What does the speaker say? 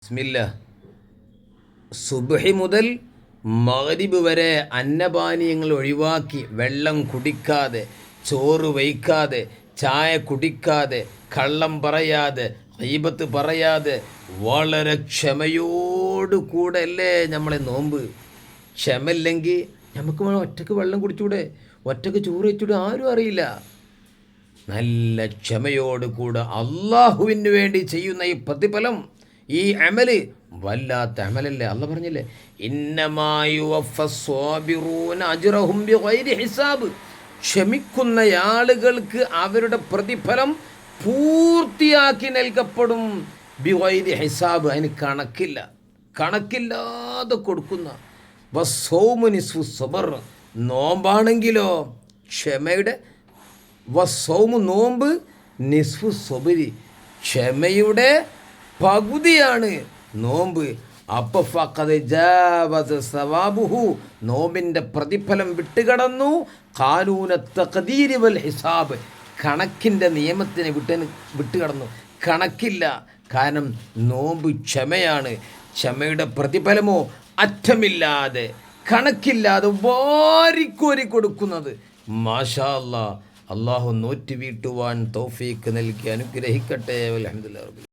ബിസ്മില്ല. സുബ്ഹി മുതൽ മഗ്രിബ് വരെ അന്നപാനീയങ്ങൾ ഒഴിവാക്കി വെള്ളം കുടിക്കാതെ, ചോറ് വയ്ക്കാതെ, ചായ കുടിക്കാതെ, കള്ളം പറയാതെ, ഗീബത്ത് പറയാതെ വളരെ ക്ഷമയോടുകൂടെ അല്ലേ നമ്മളെ നോമ്പ്. ക്ഷമയില്ലെങ്കിൽ നമുക്ക് ഒറ്റക്ക് വെള്ളം കുടിച്ചൂടെ, ഒറ്റക്ക് ചോറ് വെച്ചൂടെ, ആരും അറിയില്ല. നല്ല ക്ഷമയോടുകൂടെ അള്ളാഹുവിന് വേണ്ടി ചെയ്യുന്ന ഈ പ്രതിഫലം, ഈ അമല് വല്ലാത്ത അമലല്ലേ. അള്ള പറഞ്ഞില്ലേ, ക്ഷമിക്കുന്ന ആളുകൾക്ക് അവരുടെ പ്രതിഫലം പൂർത്തിയാക്കി നൽകപ്പെടും. ബിഗൈരി ഹിസാബ്, അതിന് കണക്കില്ലാതെ കൊടുക്കുന്ന. വസ്സൗമു നിസ്ഫു സബർ, നോമ്പാണെങ്കിലോ ക്ഷമയുടെ, വസ്സൗമു നോമ്പ്, നിസ്ഫു സബരി ക്ഷമയുടെ പകുതിയാണ് നോമ്പ്. അപ്പോൾ ഫഖദ് ജാവസ സവാബുഹു, നോമ്പിൻ്റെ പ്രതിഫലം വിട്ടുകടന്നു. ഖാനൂന തഖ്ദീരി വൽ ഹിസാബ്, കണക്കിൻ്റെ നിയമത്തിന് വിട്ടുകടന്നു. കണക്കില്ല, കാരണം നോമ്പ് ക്ഷമയാണ്. ക്ഷമയുടെ പ്രതിഫലമോ അറ്റമില്ലാതെ കണക്കില്ലാതെ വാരിക്കോരി കൊടുക്കുന്നത്. മാഷാ അല്ലാഹ്. അള്ളാഹു നോറ്റ് വീട്ടുവാൻ തൗഫീക്ക് നൽകി അനുഗ്രഹിക്കട്ടെ. അൽഹംദുലില്ലാഹ്.